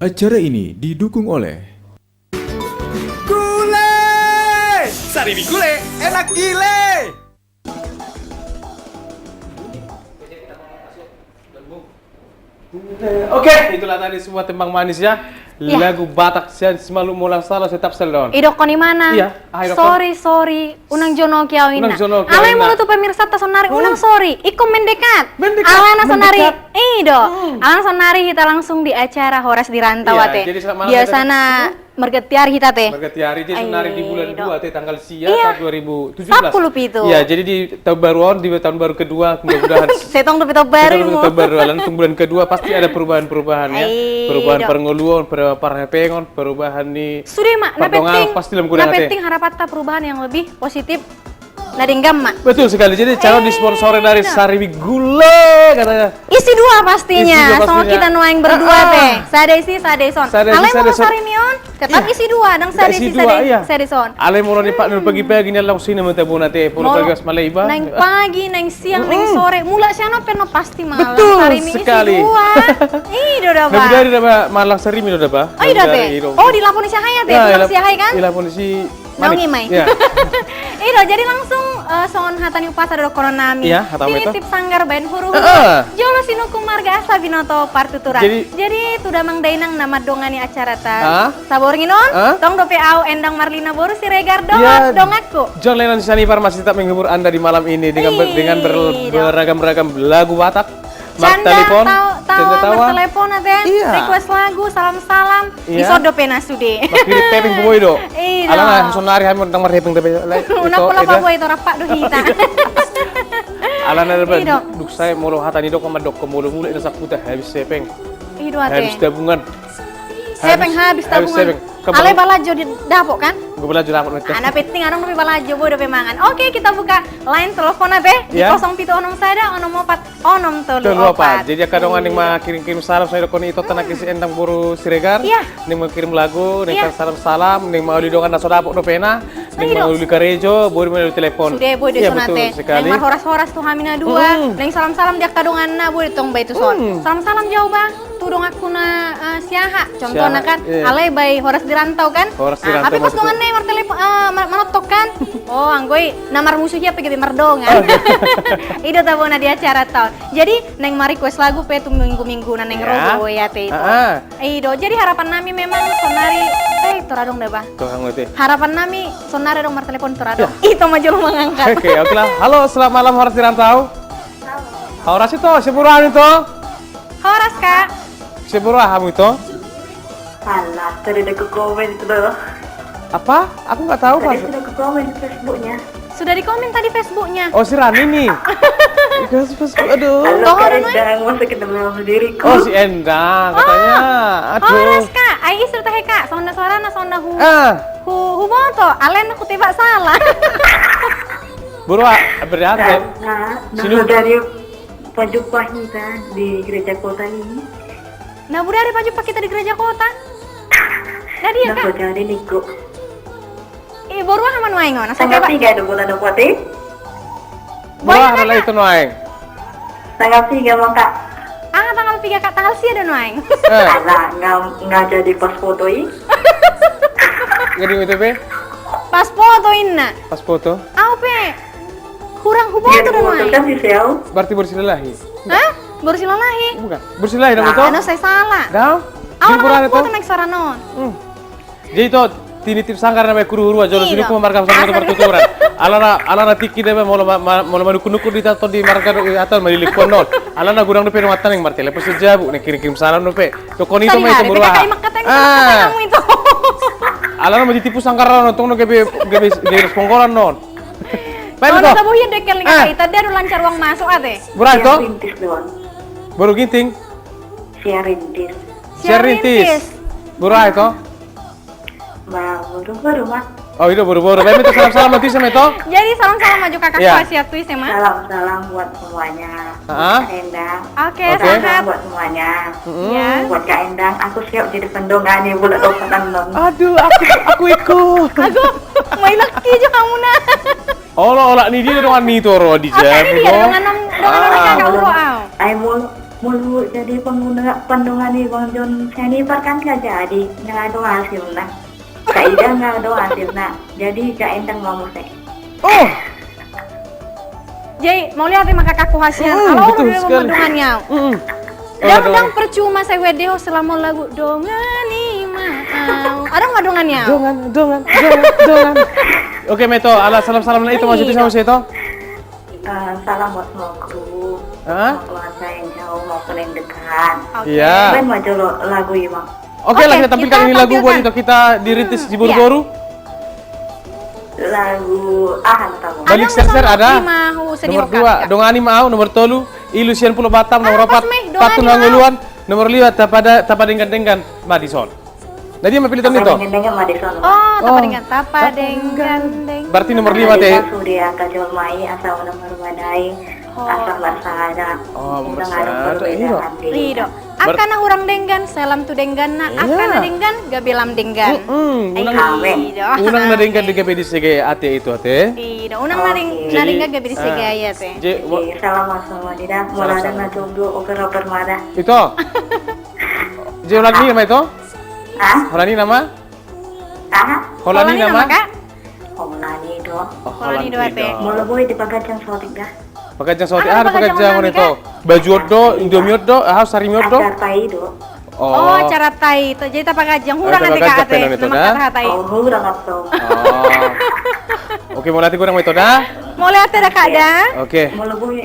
Acara ini didukung oleh Gule! Sarimi gule, enak gile! Oke, itulah tadi semua tembang manis ya. Lagu Batak sian semalu mulang salah tetap selon. Idokon di mana? Iya, idokon. Sorry. Unang jono kiau ina. Unang jono kiau Alay ina. mulu tuh pemirsa ta sonari unang sorry. Iko mendekat. Mendekat, Alana sonari. mendekat. Ido. Alana sonari kita langsung di acara Horas di Rantau Iya, ate. jadi selamat malam Biasana mergetiar kita teh. Berarti hari ini sonari di bulan Ayo, 2 tanggal sia Iya. tahun 2017. 10 pitu. Iya, jadi di tahun baruan di tahun baru kedua mudah-mudahan Setong tuh pito baru. tahun baru langsung bulan kedua pasti ada perubahan-perubahan ya. Ayo, Perubahan dok. perngoluan, perubahan pengon, perubahan nih. Sudah mak, Pardongan, pasti dalam gudang penting harapan ta perubahan yang lebih positif. Nadinggam mak. Betul sekali. Jadi calon disponsori dari Sarimi Gule katanya. Isi dua pastinya, Isi dua sama pastinya. kita nuaing berdua teh. Sade isi, sade son. Sade isi, Ale sade mau son. sari mion, tetap isi dua, dang sade isi, sade son. Ale moro ni Pak Nur pagi-pagi ni lang sini mo tabu nate puro Moro. pagi mas Malayba. Neng pagi, neng siang, neng sore, mula siano peno pasti malam. Betul Sari mi isi sekali. dua. Ih, doda Nah, ba. dari dapat Malang Sarimi do dapat. Oh, iya teh. Oh, di Lapon Syahaya teh, pulang Syahaya kan? Di lapon si Naungi mai. Iya. Ido, jadi langsung son hatani upasa do kono nami. Iya, hatami itu. Titip sanggar ben huru-huru. Heeh. Jolo sinuku marga asa binoto partutura. Jadi tuda mang dainang nama dongani acara ta. Sabor nginon, tong dope au endang Marlina boru si Regar dongakku. John Lennon Sani Farmasi tetap menghibur Anda di malam ini dengan beragam-ragam lagu Batak. Canda tawa bertelepon ate. Iya. Request lagu, salam-salam. Iya. Iso dope nasude. Makiri taping boy do. Iya. Alana sonari hamon tang marheping tapi Una pula pa boy to rapak do hita. Alana dapat Iya. duk saya molo hatani do komadok komulo mulai nasak putih habis sepeng. Ido Habis ate. tabungan. Sepeng habis tabungan. sepeng. Ale balajo di dapok kan? Gue belajar dapat nanti. Ana penting arang lebih balajo boy dope mangan. Oke, kita buka line telepon ate di Iya. 07 sada 04 Lupa. 04. Jadi kadang ning mah kirim-kirim salam saya dokon itu tenak isi endang buru siregar. Iya. Ning mau kirim lagu, ning Iya. salam-salam, ning mau didongan naso dapok do pena, ning mau di karejo, baru mau di telepon. Sudah boy Iya, sunate. betul sekali. Neng horas-horas tuh hamina dua. Neng salam-salam dia kadonganna boy tong bay tu son. Salam-salam jauh ba. Tu dong aku na siaha. Contohnya Siaha, kan iya. ale bay horas di rantau kan. Horas di rantau Tapi pas maksudnya. dongan mar telepon manotok kan. Oh, anggoy namar musuhnya pergi merdongan. Itu tabona di acara tahun. Jadi neng mari request lagu pe tu minggu-minggu na neng Ya. rogo ya te itu. Ah. Ido. Jadi harapan nami memang sonari toradong deh ba. Tuh kang ngerti. Harapan nami sonari dong mar telepon toradong. Itu mah jolo mangangkat. Oke, oke lah. Halo, selamat malam Horas di Rantau. Horas itu, seburuhan itu. Horas kak. Seburuhan kamu itu. Alah, tadi ada ke komen itu loh. Apa? Aku nggak tahu, Pak. Tadi sudah ke komen di Facebooknya. Sudah di komen tadi Facebooknya. Oh, si Rani nih. Facebook, aduh. Halo Toh, Kak ada Endang, masa kenal sendiriku. Oh, si Endang katanya. Aduh. Horas kak. Ai istri teh kak. Sonda suarana sonda hu. Ah, Hu moto. Alen aku tiba salah. buru berarti. Nah, Sini. dari Pajupah kita di gereja kota ini. Nah, budari paju pak kita di gereja kota. Nah dia Nah, kak. jadi Niko. Baru aman waingon. Tanggapi gak ada bulan kuati? Buru adalah itu noeng. Tanggapi gak mau Kak? Tanggal 3 kak. Tanggal sih ada noeng. Alah, nggak jadi pas foto ini. Ngedi itu pe? Pas foto inna. Pas foto. Pe. Kurang hu Dia moto foto noeng. kan si Sel. Berarti bersilahi. Hah? Baru silalahi. Bukan. Bersilahi dong itu. Ano saya salah. Dah. Jadi buru Aku itu. foto naik saranon. Jadi itu tinitip sangkar namanya kuru-huru aja Iya. sini ku marga sama itu pertuturan. Alana tiki deh mau manuku di tato di marga atau melilik konon. Alana gurang depe mata neng martele pas sejabu nih kirim salam depe. Tokon itu mah itu buru. Kamu itu. Alana mau ditipu sangkar nonton no gebe pengkolan non. Baik Kalau itu. tabu ya dekel nih kak. Tadi ada lancar uang masuk ate. Buru itu. Rintis doang. Baru ginting. Share rintis. Share rintis. Buru itu. Baru mah. Oh itu buru-buru. Baik itu salam-salam nanti sama itu. Jadi salam-salam maju kakak Iya. wasiat tuh ya mah. Salam buat semuanya. Ah. Kak Endang. Oke, Oke. sehat. Salam buat semuanya. Ya. Buat Kak Endang, aku siap jadi pendongan nih bulan Ramadan. Aduh, aku ikut. Aku main laki aja kamu nah. Oh, olah ni dia dengan ni toro di Oke, jam. ini dia dengan kakak uro au. Ai mau mulu jadi pengguna pandungan nih Bang John Jennifer kan gak jadi nggak ada hasilnya. Kak Ida nggak ada hasilnya. Jadi Kak Endang ngomong saya. Oh, Jadi mau lihat maka kakakku hasil. Kalau betul udah sekali. pemandungannya. Dan percuma saya wedeho selama lagu dongani mau. Ada nggak dongannya? dongan. Oke, Meto, ala salam-salam itu maksudnya sama saya itu? Salam buat mamaku, Hah? mau keluarga yang jauh maupun yang dekat. Iya. Ben mau jolo lagu ya Bang. Oke, lah kita tampilkan kita ini lagu buat tampilkan. itu kita dirintis di Boru-Boru. Lagu Ahan tahu. Balik ser-ser ada. Nomor Nomor 2, dongani mau. Nomor 3, ilusian pulau Batam. Nomor 4, pas, Mei, dongani patun mau. nganguluan. Nomor 5, tapada dengan Madison. Nah, dia mau pilih tahun itu. Dengan Madison. Oh, tapa denggan. Berarti nomor 5 teh. Surya Kajol Mai asal nomor badai asal bersahada. Oh, Kita bersahada, nggak ada perbedaan. Rido. Akana urang denggan, salam tu denggan na. Akana denggan, gabelam denggan. Unang na denggan di GPD CG ate itu ate. Rido. Unang naringga gabedi segaya teh. Oke, salam semua tidak. Mulai dengan tunggu oper-oper mana? Itu. Holani nama itu? Hah? Holani nama? Hah? Holani nama? Kak? Holani do. Holani do ate. Mulai boy di Pagajang Sotik dah. Pagajang sauti Ano pagajang pagajang mo nami, nito. Baju do, Indomie do, sarimi do. Acar tai do. Oh, acara tai itu. Jadi tapa kajang hurang tapa nanti kajang kak ate. penon itu, Nama dah. kata tai. Oh, hurang atau. Oke, mau latih kurang itu dah. Mau lihat ada kak dah? Oke. Mulai boy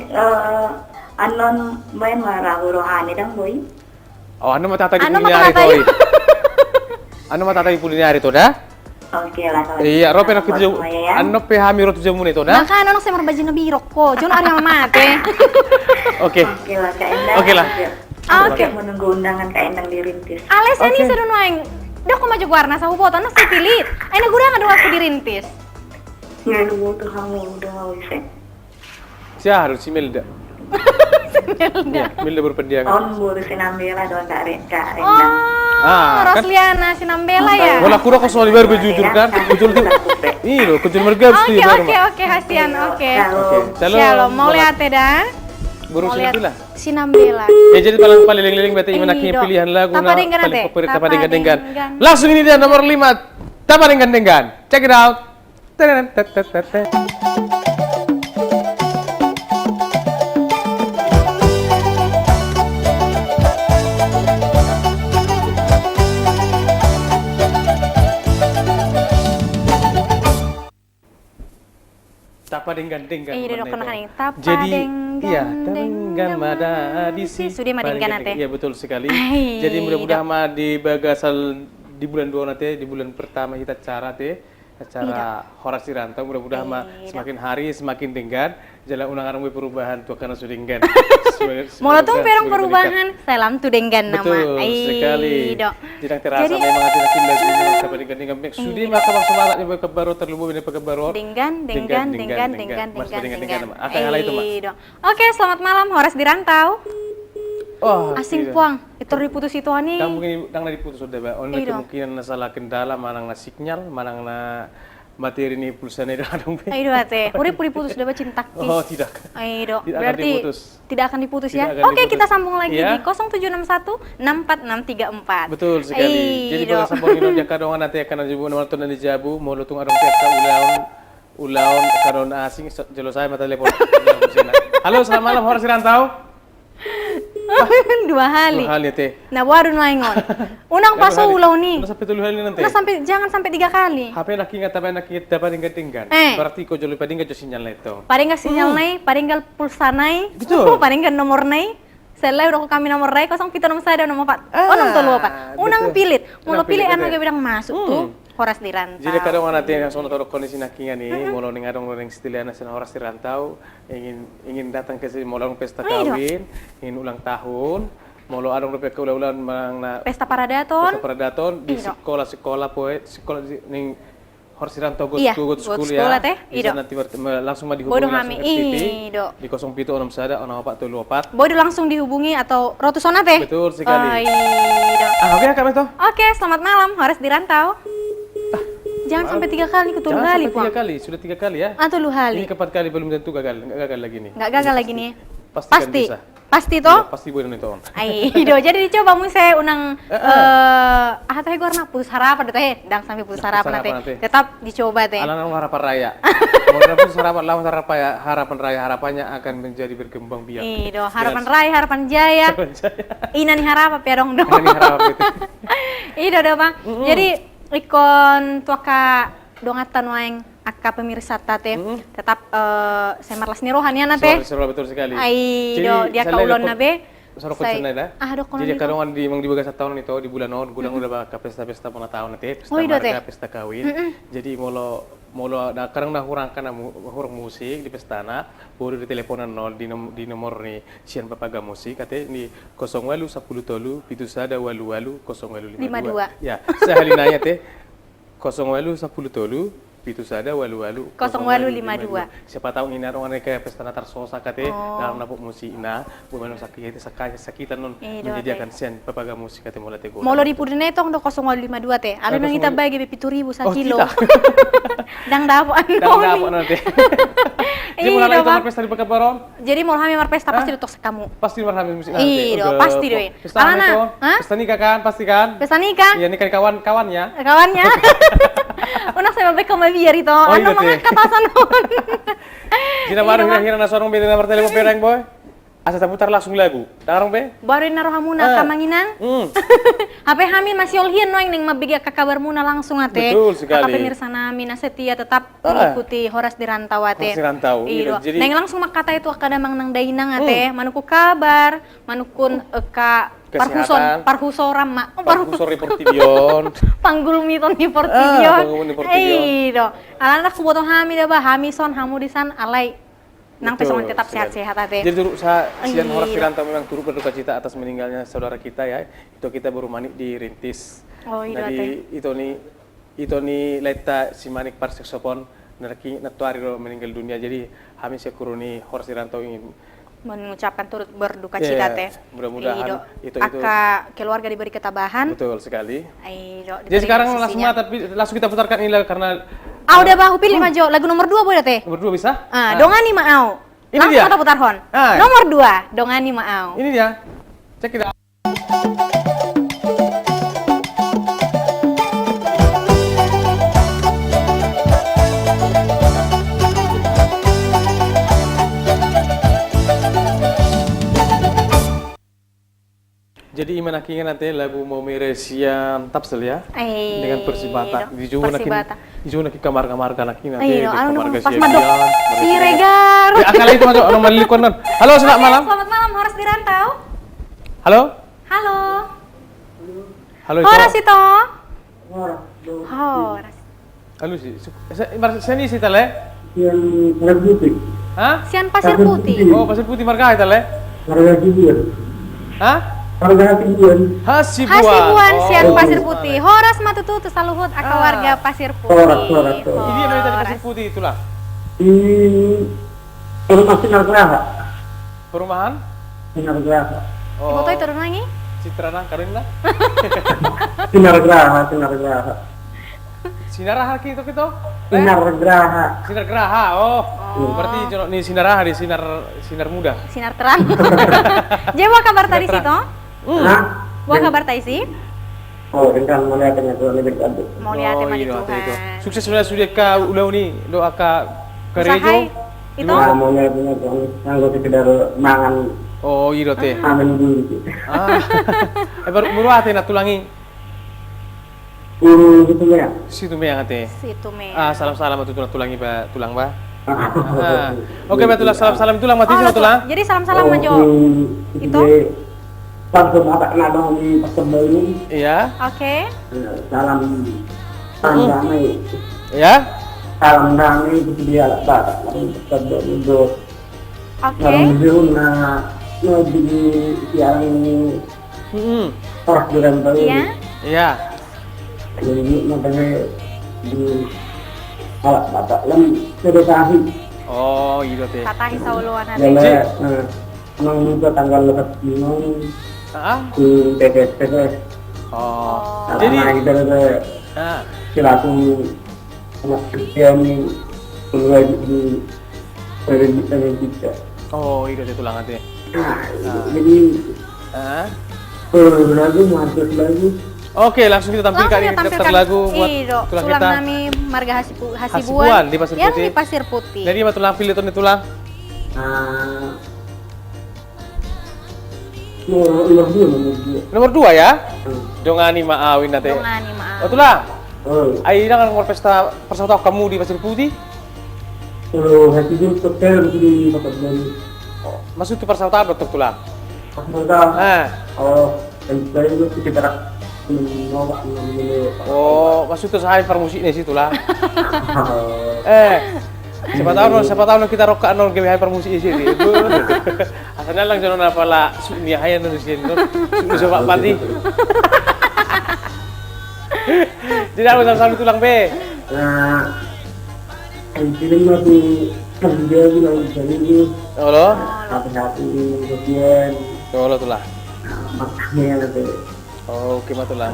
anon main marah rohani dang boy. Oh, anu mata tadi Anu punya mata hari tayo. itu. Anu mata tadi punya hari itu dah. Oke lah. Iya, rope nak Buat itu. semuanya ya. Anu PH miro tu jamu itu dah. Maka anak saya merbaju nabi rokok. Jangan ada mama teh. Oke. Oke lah Kak Endang. Oke lah. Oke, menunggu undangan Kak Endang dirintis. Ales ini sedun waing. Dah kok maju warna sa foto na si pilit. Ay nagurang ada waktu dirintis. Ya lu tuh kamu udah mau isi. Sia harus si Melda. Iya, Melda berpendiangan. Tahun buru sinambela doang Kak Endang. Oh, kan? Rosliana Sinambela ya. Wala kurang kau soal baru jujur kan? Jujur tuh. Ih, lo kujur merga Oke, mesti baru. oke, Hasian, oke. Oke, Shalom, mau lihat dah? Burung Mau lihat Sinambela. Sinambela. Ya jadi paling liling berarti Iya, gimana pilihan lagu Tapa Denggan paling ate. favorit Tapa Tapa Denggan. Denggan. Langsung ini dia nomor 5. Tapa Denggan. Check it out. Tadadam, tadadam. Tapa Denggan. Iya, dok, kena nih. Tapa Jadi, Denggan, iya, Denggan Denggan mada di sini. Sudah madenggan ate. Iya, betul sekali. Ai, Jadi mudah-mudahan mah di bagasal di bulan 2 nanti, di bulan pertama kita acara Horasi Rantau, mudah-mudahan mah semakin hari semakin denggan. Jalan unang-unang perubahan tuh karena sudah denggan. Mau tuh perang perubahan, salam tuh Denggan nama. Betul sekali. Dok. Jadi terasa memang hati lagu ini Tapa Denggan. Sudah maka bang semangat yang baru terlubu ini pakai baru. Denggan. Mas Denggan. Akan hal itu mah. Dok. Oke, selamat malam Horas di Rantau. Oh, Asing puang, itu diputus itu ani. Kamu mungkin nang diputus sudah, Mbak. Ono Iya, kemungkinan masalah kendala manang na sinyal, manang na materi ini pulsa ini dong. Ayo ate, urip putus udah cinta. Oh, tidak. Ayo, Tidak akan berarti diputus. tidak akan diputus ya. Tidak akan Oke, diputus. kita sambung lagi Iya. di 0761 64634. Betul sekali. Jadi Dok. kalau sambung ini jaka dongan nanti akan ada nonton dan dijabu, mau lutung adong peka ulaun karon asing jelo saya mata telepon. Halo, selamat malam Horas Rantau. 2 hari. 2 kali teh. Nah, baru naingon. Unang paso ulaw ni. Sampai 3 kali nanti. Nah, jangan sampai 3 kali. HP laki nggak dapat tinggal. Berarti kau jolo pading nggak sinyal itu. Paringgal sinyal nai, paringgal pulsa nai. Betul. Paringgal nomor nai. Selai udah kami nomor nai 07 nomor 4. Oh, nomor 4. Unang pilit. Mula pilih anu ge bilang masuk tuh. Horas di Rantau. Jadi kadang nanti yang sono taruh kondisi nakinya nih, mau ning adong ning stiliana sen Horas di Rantau, ingin datang ke sini mau pesta kawin, ingin ulang tahun, mau adong ke ulang mang Pesta Paradaton. Pesta Paradaton di sekolah ning Horas di Rantau Iya, good school sekolah ya. teh, Bisa iya, nanti langsung mah Bodoh dihubungi langsung kami, FTP di 07 sada 0424. Bodoh langsung dihubungi atau rotusona teh? Betul sekali. Iya. Oke, kami tuh. Oke, selamat malam, Horas di Rantau. Jangan sampai 3 kali, ke 3 kali, Jangan sampai 3 kali, sudah 3 kali ya. Atau 2 kali. Ini keempat kali belum tentu gagal, nggak gagal lagi nih. Nggak gagal lagi nih. Pasti. Pasti. Kan bisa. Pasti toh? Iya, pasti boleh nonton. Ai, jadi dicoba mu saya unang teh gorna putus harapan teh, dang sampai putus harapan teh. Tetap dicoba teh. Alang harapan raya. Mau putus harapan lawan harapan raya, harapannya akan menjadi berkembang biak. Iya, harapan raya, harapan jaya. Ina nih harapan ya dong. Ina nih harapan gitu. Iya dong, Bang. Jadi ikon tuaka dongatan waeng akka pemirsa tate tetap saya marlas ni rohani ana teh. Betul sekali. Ai dia kaulon na be. Sorokon sana dah. Jadi kadang di mang di bagas tahun itu di bulan non gudang udah bakal pesta-pesta pernah tahun nanti pesta marga, pesta kawin. Jadi molo da karang dah hurang kana hurang musik di pestana baru di teleponan nol di nomor ni sian papaga musik kate ni 08 10 tolu 7 walu 08 52. Ya, saya halinanya teh 08 10 tolu itu sada walu 0852. Siapa tahu ini orang kayak pesta natar sosa kate dalam napuk musik ina bukan sakit itu sakitan non menjadikan sen papaga musik kate mulai tego. Molo di pudene tong do 0852 teh. Alun nang kita bagi 7.000 sa kilo. Dang dapo nanti. Jadi mulai itu pesta di Pekabaron. Jadi mau kami pesta pasti ditok sekamu. Pasti kami musik nanti. Iya, pasti deh. Alana, pesta nikah kan, pasti kan? Pesta nikah? Iya nikah kawan-kawannya. Kawannya. Unak saya mau kembali biar itu. Anu mangkat katasan non. Jina baru hira-hira na sorong be na bertele mo pereng boy. Asa putar langsung lagu. Darong be? Baru naruh hamuna kamanginan. HP hamil masih olhian noeng ning mabiga ka kabar muna langsung ate. Betul sekali. Kata pemirsa nami na setia tetap mengikuti Horas di Rantau ate. Horas di Rantau. Iya. Neng langsung makata itu kadamang nang dainang ate. Manuku kabar, manukun ka parhusoram mak. Parhusor Portivion. Panggulmiton di Portivion. Panggulmiton di Portivion. Iya. Anak suboto hami da ba hamison hamudisan alai. Nang pesangon tetap sehat-sehat ate. Jadi turut sian Horas di Rantau memang turut berduka cita atas meninggalnya saudara kita ya. Itu kita baru manik di Rintis. Oh iya teh. Itu ni leta si manik par saxophone narki natuari meninggal dunia. Jadi kami sekuruni Horas di Rantau ingin mengucapkan turut berduka cita teh. Mudah-mudahan itu keluarga diberi ketabahan. Betul sekali. Aido. Jadi sekarang langsung kita putarkan ini karena udah bahu pilih maju lagu nomor 2 boleh teh. Nomor 2 bisa? Dongani Maau. Ini langsung dia. Kita putar hon. Nomor 2, Dongani Maau. Ini dia. Cek kita. Jadi iman akhirnya nanti lagu mau meresian tapsel ya dengan Persibata dijual nak kamar-kamar kan nanti kamar pas madok si Regar akal itu masuk orang Malilikuan. Halo, selamat malam. Selamat malam Horas di Rantau. Halo Horas itu Horas halo sih saya ini sih tale Yang Pasir Putih. hah Sian Pasir Putih. Oh Pasir Putih marga tale Marga Cibuan. hah Marga Cibuan. Hasibuan Sian Pasir Putih. Horas matutu saluhut aka warga Pasir Putih. Horas. Ini yang tadi Pasir Putih itulah. Rumah Sinar Geraha. Perumahan? Sinar Geraha. Oh. Foto itu lagi? Citra nang karin lah. Sinar Geraha. Sinaraha gitu. Sinar Geraha. Sinar Geraha. Oh. Berarti nih sinaraha di sinar muda. Sinar terang. Jadi apa kabar tadi sih toh? Wah kabar tadi sih? Oh, kan mau lihat itu lebih aduh. Mau lihat teman itu. Sukses sudah ka ulau ni doa ka gereja. Itu? Mau lihat itu nganggo sekedar mangan. Oh, iya teh. Amin dulu. Baru ate na tulangi. Gitu ya. Situ me yang ate. Situ me. Salam-salam atu tulangi ba tulang ba. Oke, betul salam tulang mati tulang. Jadi salam-salam aja. Itu langsung apa kena dong di Persebaya ini. Iya. Oke. Salam damai. Ya. Salam damai itu dia lah Persebaya itu. Oke. Salam na di siaran ini. Horas di Rantau. Iya. Jadi makanya di alat batak yang sedekah. Oh, iya teh. Tatahi sauluan ate. Jadi menunggu tanggal 5 di TPS. Oh. Jadi kita silakan anak Kristian mulai di kita. Oh, iya teh tulang ate. Nah, jadi lagu masuk lagu. Oke, langsung kita tampilkan ini Langsung daftar lagu buat tulang kita. nami Marga Hasibuan Hasibuan di Pasir yang Putih. di Pasir Putih. Jadi mah tulang pilih tuh tulang. Nomor 2 ya. Dongani maawin nate. Dongani maawin. Oh tulang. Ai kan ngor pesta persaudaraan kamu di Pasir Putih. Hati dulu hotel di Kota Baru. Maksud itu persaudaraan dokter tulang. Saya itu sekitar menolak Oh, maksud itu saya permusik di situ lah. Siapa tahu kita rokakan non ke permusik di situ. Asalnya lang jono na pala sunya hayan di sini. Coba pati. Jadi aku sama-sama tulang be. Nah, ini masih kerja bilang jadi Halo. hati-hati kemudian Halo tulah. makanya nanti. Oke, matulah.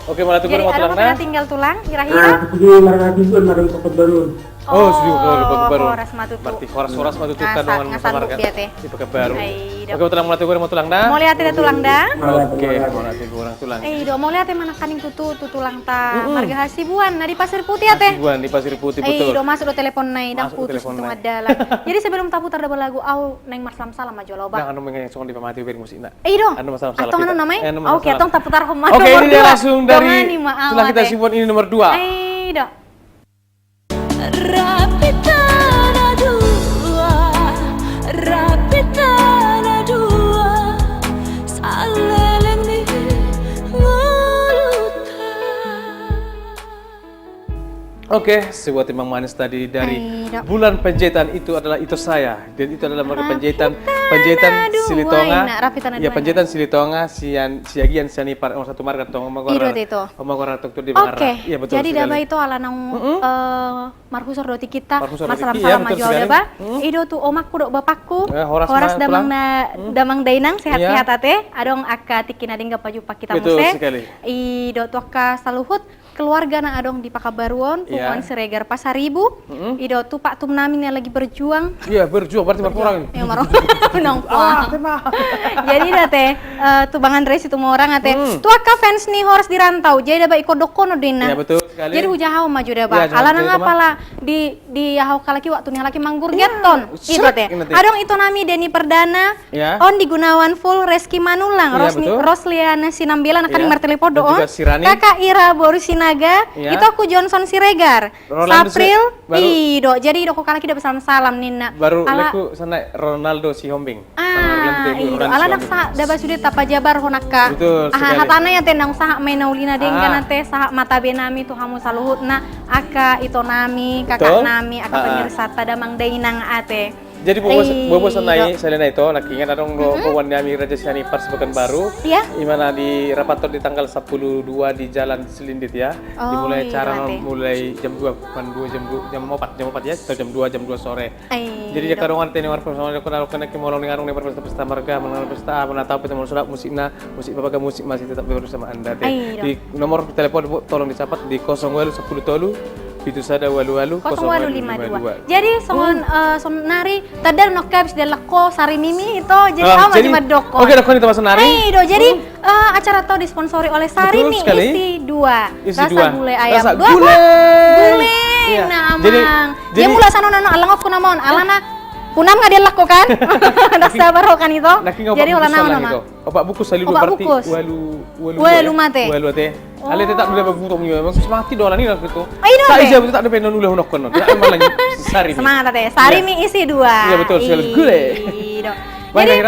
Oke, malah tuh Jadi mau ada tulang mau nah. tinggal tulang kira-kira? Nah, jadi marah Hasibuan marah Kota Baru. Oh, setuju kalau baru. Horas Matutu. Berarti horas matutu kan dengan Ngasan biar teh. di Pekanbaru. Ai, Oke, tulang mulai mau tulang dah. Mau lihat ada tulang dah? Oke, mau nanti orang tulang. Mau lihat mana kaning tutu tulang ta Marga Hasibuan nah di Pasir Putih ya teh. Hasibuan di Pasir Putih betul. Masuk do telepon nai dah Masuk do putus telepon itu nai. adalah. Jadi sebelum tak putar ada lagu au neng Marslam salam aja lo Nah, bang. anu mengenai song di pamati beri musik nak. Dong. Anu masalah Atong anu namanya? Anu masalah. Oke, atong tak putar homa. Oke, ini dia langsung dari tulang tulang kita Hasibuan ini nomor 2. Dong. Rapitana dua, rapitana dua, saleleng di Oke, sebuah timbang manis tadi dari bulan penjahitan itu adalah itu saya dan itu adalah penjahitan Silitonga. Ya penjahitan Silitonga siagian sianipar satu marga tong omagora tok di Bangarra. Oke. Iya betul. Jadi daba itu ala nang marhusor doti kita masalah salam maju daba. Ido tu omakku dok bapakku. Horas damang dainang sehat-sehat ate. Adong aka tikina dingga paju pak kita betul muse. Sekali. Ido tu aka saluhut keluarga na adong di Pakabaruan, Pukuan Siregar Pasaribu. Ido tu Pak Tumnamin yang lagi berjuang. Iya, berjuang berarti berkurang. Yang marah Jadi dah teh tu Bang Andres itu mau orang ate. Tu aka fans nih Horas di rantau. Jadi dah iko dokono dina. Iya, betul sekali. Jadi hujahau maju dah Bang. Ala nang apala di hau kalaki waktu nih laki manggur geton. Itu teh. Adong itu nami Deni Perdana. On di Gunawan Full Reski Manulang. Rosliana Sinambela akan martelepo doon. Kakak Ira Borusina itu aku Johnson Siregar. April Ido. Jadi Ido kala kita bersama salam Nina. Baru leku sana Ronaldo Sihombing. Ido. Ala dak sa daba sudah tapa jabar honaka. Betul sekali. Hatana ya tendang saha menaulina dengkan teh saha mata benami tu hamu saluhutna aka ito nami kakak nami aka penyirsata damang dainang ate. Jadi bobos naik selena itu nakingan adong kawan kami Raja Sianipar Pekanbaru. Iya. Dimana di rapator di tanggal 12 di Jalan Selindit ya. Dimulai acara mulai jam 2 jam 4 ya atau jam 2 sore. Jadi ya karongan teh war personal kalau kena kimolong ngarung nih pesta marga mengenal pesta menatau pesta musik babaga musik masih tetap bersama Anda teh. Di nomor telepon tolong dicatat di 0810 itu sada walu 0852. Jadi songon nari tadar nokabs de lako sari mimi itu jadi macam madoko. Oke, dokon itu masuk nari. Jadi acara itu disponsori oleh Sarimi isi 2. Rasa gulai ayam. Rasa gulai. Nah, amang. Dia mula sana nana alangok kunamon alana punam nggak dia laku kan? Rasa baru kan itu. Jadi ulah nama. Opak buku salilu berarti walu mate. Walu teh. Ale tetap dulu berbutung yo, memang semangat dolan ini gitu. Saya aja tak ada penon ulah nokon. Tidak malah Sari. Semangat teh. Sari mi isi 2. Iya betul sekali. Gule. Jadi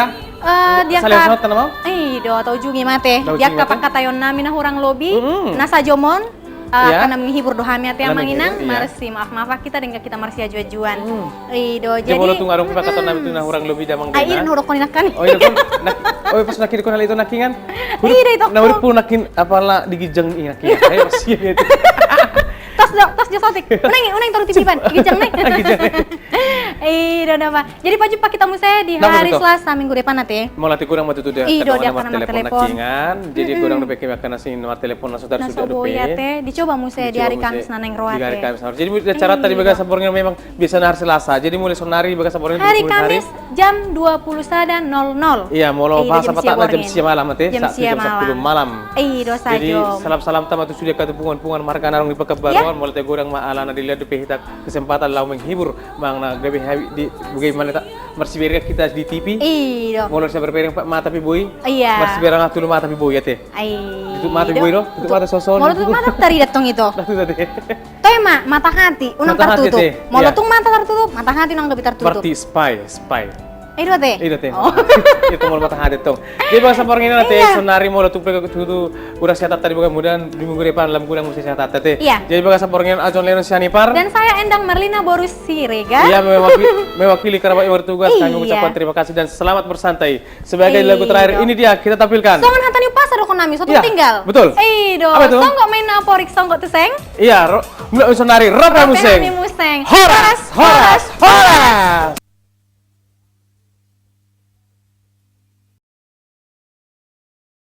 dia kan do tau jungi mate. Dia kapak katayon nami na hurang lobi. Nasa jomon karena menghibur dohami ate yang manginang marsi maaf kita dengan kita marsi ajuan. Do jadi Jemolo tu ngarung kapak katayon nami tu na hurang lobi damang dena. Ai ira hurok konakan. Oh iya kan. Oh pas nakir ko na itu nakingan. Na urip po nakin apala digijang inakin. Ay masih itu. Tas josotik. Unang taruh tipipan. Gijang nih. Iya, udah apa? Jadi paju pak kita musaya di Nah, hari betul. Selasa minggu depan nanti. Mau latih kurang mau tuh dia Iya, dia nomor akan nomor telepon telepon. nakingan. Jadi kurang lebih kayak makan nasi nomor telepon sudah Nah, sudah sobo ya teh, dicoba musaya di hari Kamis naneng roa Di hari teh. Kamis. Jadi cara tadi bagas sabornya memang biasa hari Selasa. Jadi mulai sonari bagas sabornya Hari Kamis jam 20.00. Iya, mau lo Iya, bahasa jam petak siang jam siang malam nanti. Jam siang 10 malam. Iya, dosa Jadi jom. salam-salam tama tu sudah kata pungan-pungan marga narong di pekebaruan mulai teh gorang maalana dilihat di pihita kesempatan lau menghibur mangna gabe di bagaimana tak marsibera kita di TV. Iya. Mulai saya berperang pak mata pi boy. Iya. Marsibera ngatu mata pi boy ya teh. Iya. Tutup mata pi boy lo, tutup mata soson. Mau tutup mata tadi datang itu. Itu tadi. Toy mata hati, unang Mata hati, tertutup. teh. Mau Iya. tutup mata tertutup, mata hati unang lebih tertutup. Berarti spy. Dua teh. Iya teh. Oh. Itu mau mata hati tuh. Jadi bahasa porong ini nanti Iya. sonari mau tuh tuh udah sehat tadi mudah-mudahan di minggu depan dalam kurang mesti sehat teh. Iya. Jadi bahasa porong ini Ajon Leon Sianipar. Dan saya Endang Marlina Borus Siregar. Iya, mewakili kerabat yang bertugas. Kami Iya. mengucapkan terima kasih dan selamat bersantai. Sebagai Iya. lagu terakhir ini dia kita tampilkan. Songan hatani pasar dong nami, satu Iya, tinggal. betul. Iya Apa itu? Songgok main naporik, songgok teseng. Iya, mulai sonari rock museng. Museng. Horas.